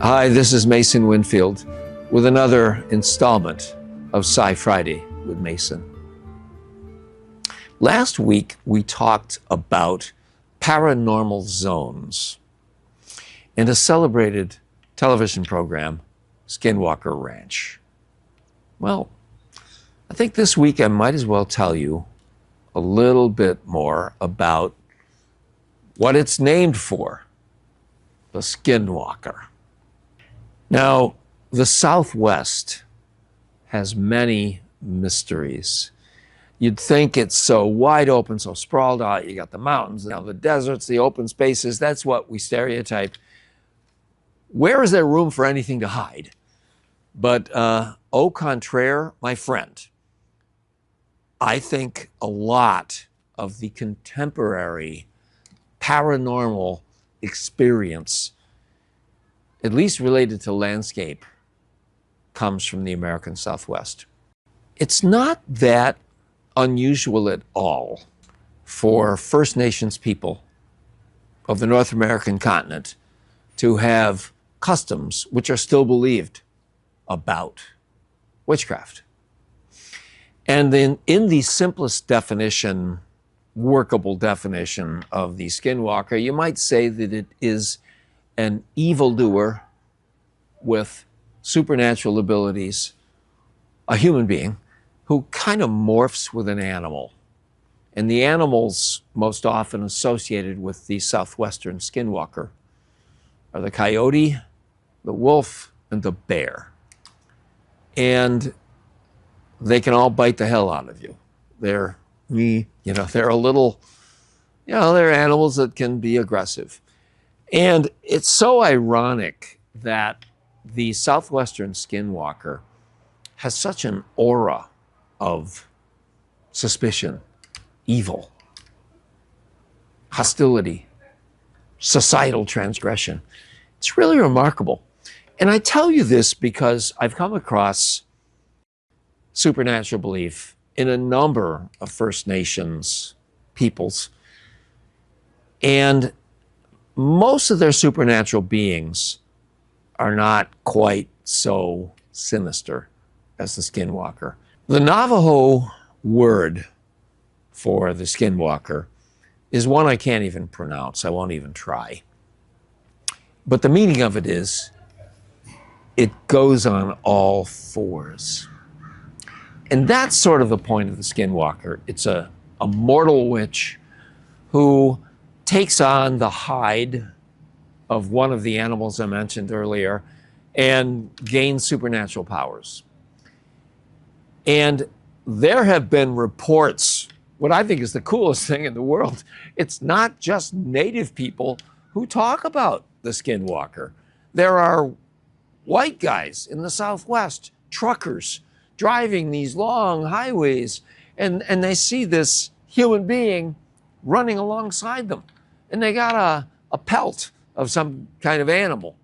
Hi, this is Mason Winfield with another installment of Psi-Friday with Mason. Last week, we talked about paranormal zones in a celebrated television program, Skinwalker Ranch. Well, I think this week I might as well tell you a little bit more about what it's named for, the Skinwalker. Now, the Southwest has many mysteries. You'd think it's so wide open, so sprawled out. You got the mountains, now the deserts, the open spaces. That's what we stereotype. Where is there room for anything to hide? But au contraire, my friend, I think a lot of the contemporary paranormal experience, at least related to landscape, comes from the American Southwest. It's not that unusual at all for First Nations people of the North American continent to have customs which are still believed about witchcraft. And then in the simplest definition, workable definition of the Skinwalker, you might say that it is an evildoer with supernatural abilities, a human being who kind of morphs with an animal. And the animals most often associated with the Southwestern Skinwalker are the coyote, the wolf, and the bear. And they can all bite the hell out of you. They're a little, they're animals that can be aggressive. And it's so ironic that the Southwestern Skinwalker has such an aura of suspicion, evil, hostility, societal transgression. It's really remarkable. And I tell you this because I've come across supernatural belief in a number of First Nations peoples. And most of their supernatural beings are not quite so sinister as the Skinwalker. The Navajo word for the Skinwalker is one I can't even pronounce. I won't even try. But the meaning of it is, it goes on all fours. And that's sort of the point of the Skinwalker. It's a mortal witch who takes on the hide of one of the animals I mentioned earlier and gains supernatural powers. And there have been reports, what I think is the coolest thing in the world, it's not just Native people who talk about the Skinwalker. There are white guys in the Southwest, truckers, driving these long highways, and they see this human being running alongside them. And they got a pelt of some kind of animal.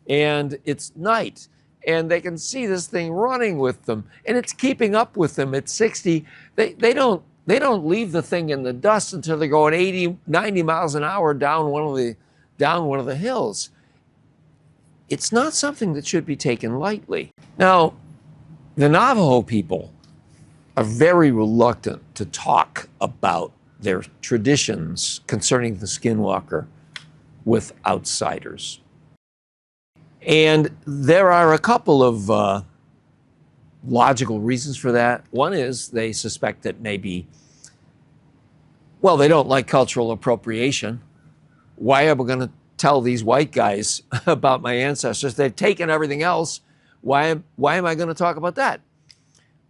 And it's night. And they can see this thing running with them. And it's keeping up with them at 60. They don't leave the thing in the dust until they're going 80, 90 miles an hour down one of the hills. It's not something that should be taken lightly. Now, the Navajo people are very reluctant to talk about their traditions concerning the Skinwalker with outsiders. And there are a couple of logical reasons for that. One is they suspect that maybe, they don't like cultural appropriation. Why am I going to tell these white guys about my ancestors? They've taken everything else. Why am I going to talk about that?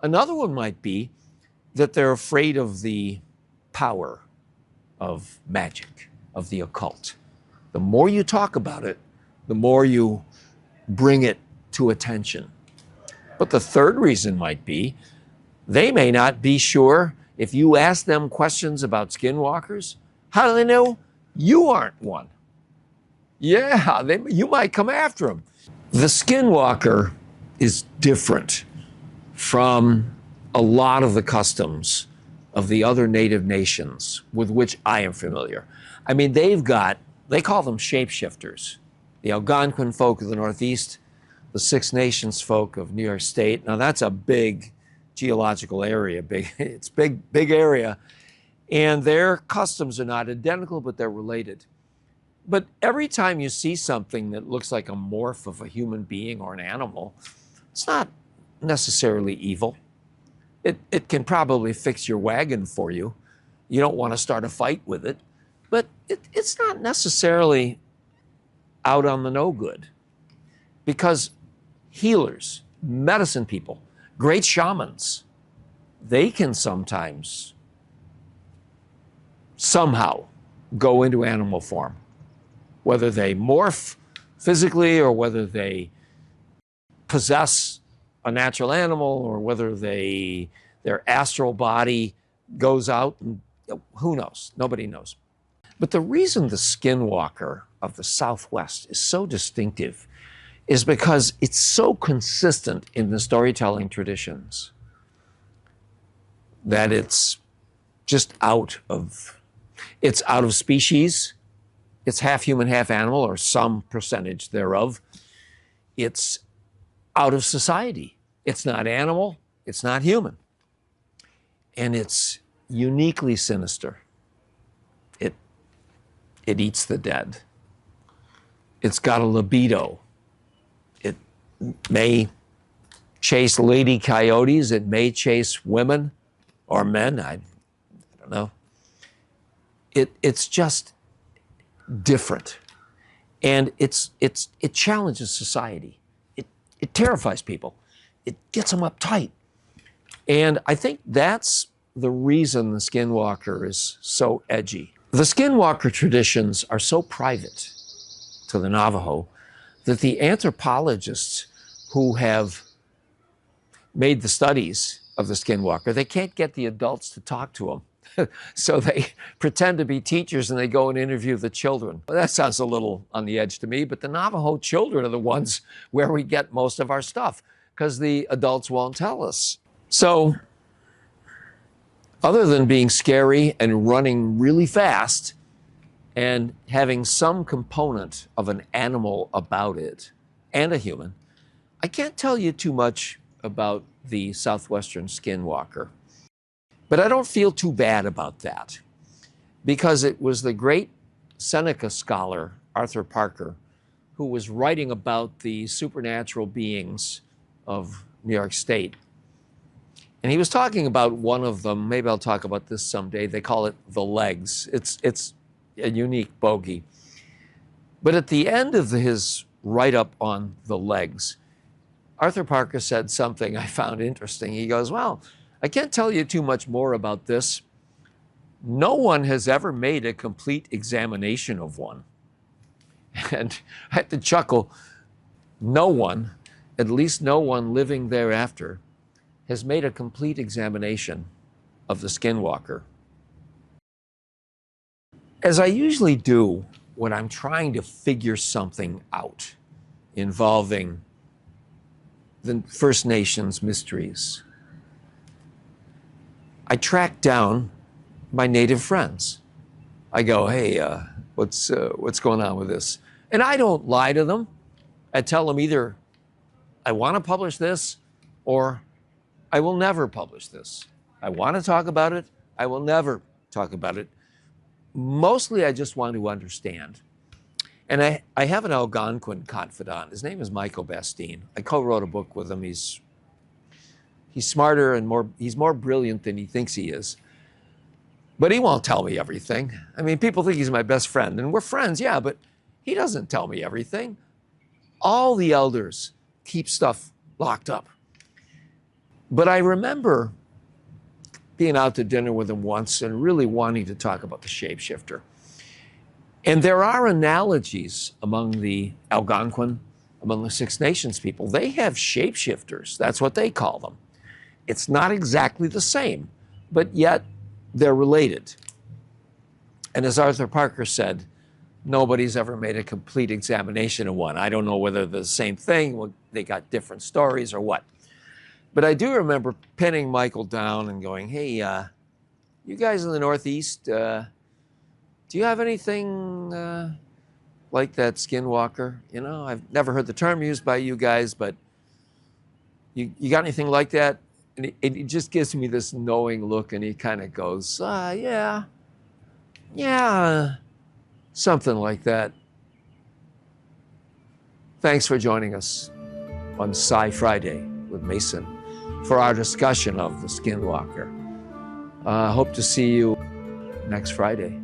Another one might be that they're afraid of the power of magic, of the occult. The more you talk about it, the more you bring it to attention. But the third reason might be they may not be sure if you ask them questions about skinwalkers, how do they know you aren't one? Yeah, you might come after them. The Skinwalker is different from a lot of the customs of the other native nations with which I am familiar. I mean, they call them shapeshifters. The Algonquin folk of the Northeast, the Six Nations folk of New York State. Now that's a big geological area, it's big area. And their customs are not identical, but they're related. But every time you see something that looks like a morph of a human being or an animal, it's not necessarily evil. It can probably fix your wagon for you. You don't want to start a fight with it, but it's not necessarily out on the no good. Because healers, medicine people, great shamans, they can sometimes somehow go into animal form, whether they morph physically or whether they possess a natural animal or whether their astral body goes out, and who knows? Nobody knows. But the reason the Skinwalker of the Southwest is so distinctive is because it's so consistent in the storytelling traditions that it's just out of species. It's half human, half animal, or some percentage thereof. It's out of society. It's not animal, it's not human. And it's uniquely sinister. It eats the dead. It's got a libido. It may chase lady coyotes. It may chase women or men. I don't know. It's just different. And it challenges society. It terrifies people. It gets them uptight. And I think that's the reason the Skinwalker is so edgy. The Skinwalker traditions are so private to the Navajo that the anthropologists who have made the studies of the Skinwalker, they can't get the adults to talk to them. So they pretend to be teachers and they go and interview the children. Well, that sounds a little on the edge to me, but the Navajo children are the ones where we get most of our stuff because the adults won't tell us. So other than being scary and running really fast and having some component of an animal about it and a human, I can't tell you too much about the Southwestern Skinwalker. But I don't feel too bad about that because it was the great Seneca scholar, Arthur Parker, who was writing about the supernatural beings of New York State. And he was talking about one of them. Maybe I'll talk about this someday. They call it the legs. It's a unique bogey. But at the end of his write-up on the legs, Arthur Parker said something I found interesting. He goes, well, I can't tell you too much more about this. No one has ever made a complete examination of one. And I had to chuckle. No one, at least no one living thereafter, has made a complete examination of the Skinwalker. As I usually do when I'm trying to figure something out involving the First Nations mysteries, I track down my Native friends. I go, hey, what's going on with this? And I don't lie to them. I tell them either I want to publish this or I will never publish this. I want to talk about it. I will never talk about it. Mostly I just want to understand. And I have an Algonquin confidant. His name is Michael Bastine. I co-wrote a book with him. He's smarter and he's more brilliant than he thinks he is. But he won't tell me everything. I mean, people think he's my best friend, and we're friends, yeah, but he doesn't tell me everything. All the elders keep stuff locked up. But I remember being out to dinner with him once and really wanting to talk about the shapeshifter. And there are analogies among the Algonquin, among the Six Nations people. They have shapeshifters. That's what they call them. It's not exactly the same, but yet they're related. And as Arthur Parker said, nobody's ever made a complete examination of one. I don't know whether they're the same thing, they got different stories or what. But I do remember pinning Michael down and going, hey, you guys in the Northeast, do you have anything like that Skinwalker? You know, I've never heard the term used by you guys, but you got anything like that? And it just gives me this knowing look, and he kind of goes, yeah, something like that. Thanks for joining us on Psi-Friday with Mason for our discussion of the Skinwalker. Hope to see you next Friday.